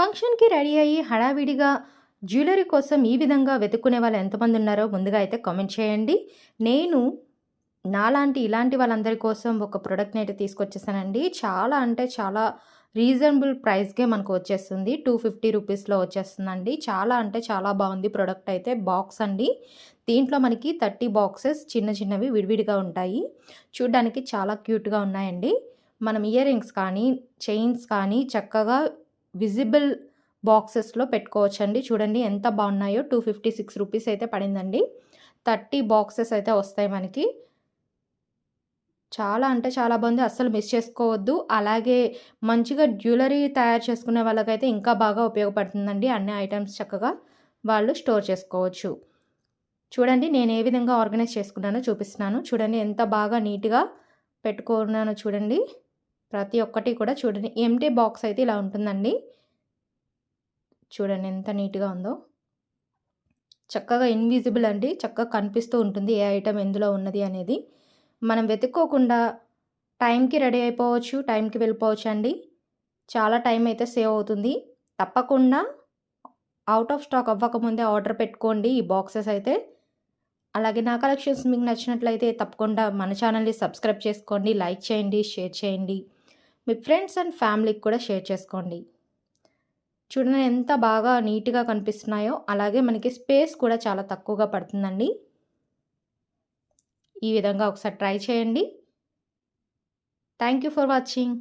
ఫంక్షన్‌కి రెడీ అయ్యి హడావిడిగా జ్యువెలరీ కోసం ఈ విధంగా వెతుక్కునే వాళ్ళు ఎంతమంది ఉన్నారో ముందుగా అయితే కామెంట్ చేయండి. నేను నాలాంటి ఇలాంటి వాళ్ళందరి కోసం ఒక ప్రొడక్ట్‌ని అయితే తీసుకొచ్చేసానండి. చాలా అంటే చాలా రీజనబుల్ ప్రైస్‌కే మనకు వచ్చేస్తుంది. 250 రూపీస్‌లో వచ్చేస్తుందండి. చాలా అంటే చాలా బాగుంది ప్రొడక్ట్ అయితే. బాక్స్ అండి. దీంట్లో మనకి 30 బాక్సెస్ చిన్న చిన్నవి విడివిడిగా ఉంటాయి. చూడ్డానికి చాలా క్యూట్‌గా ఉన్నాయండి. మనం ఇయర్ రింగ్స్ కానీ, చైన్స్ కానీ చక్కగా విజిబుల్ బాక్సెస్‌లో పెట్టుకోవచ్చండి. చూడండి ఎంత బాగున్నాయో. 256 రూపీస్ అయితే పడిందండి. 30 బాక్సెస్ అయితే వస్తాయి మనకి. చాలా అంటే చాలా బాగుంది. అస్సలు మిస్ చేసుకోవద్దు. అలాగే మంచిగా జ్యువెలరీ తయారు చేసుకునే వాళ్ళకైతే ఇంకా బాగా ఉపయోగపడుతుందండి. అన్ని ఐటెమ్స్ చక్కగా వాళ్ళు స్టోర్ చేసుకోవచ్చు. చూడండి నేను ఏ విధంగా ఆర్గనైజ్ చేసుకున్నానో చూపిస్తున్నాను. చూడండి ఎంత బాగా నీట్‌గా పెట్టుకున్నానో చూడండి. ప్రతి ఒక్కటి కూడా చూడండి. ఎంప్టీ బాక్స్ అయితే ఇలా ఉంటుందండి. చూడండి ఎంత నీట్‌గా ఉందో. చక్కగా ఇన్విజిబుల్ అండి. చక్కగా కనిపిస్తూ ఉంటుంది ఏ ఐటెమ్ ఎందులో ఉన్నది అనేది. మనం వెతుక్కోకుండా టైంకి రెడీ అయిపోవచ్చు. టైంకి వెళ్ళిపోవచ్చండి. చాలా టైం అయితే సేవ్ అవుతుంది. తప్పకుండా ఔట్ ఆఫ్ స్టాక్ అవ్వకముందే ఆర్డర్ పెట్టుకోండి ఈ బాక్సెస్ అయితే. అలాగే నా కలెక్షన్స్ మీకు నచ్చినట్లయితే తప్పకుండా మన ఛానల్‌ని సబ్స్క్రైబ్ చేసుకోండి. లైక్ చేయండి, షేర్ చేయండి. మీ ఫ్రెండ్స్ అండ్ ఫ్యామిలీకి కూడా షేర్ చేసుకోండి. చూడండి ఎంత బాగా నీట్‌గా కనిపిస్తున్నాయో. అలాగే మనకి స్పేస్ కూడా చాలా తక్కువగా పడుతుందండి. ఈ విధంగా ఒకసారి ట్రై చేయండి. Thank you for watching.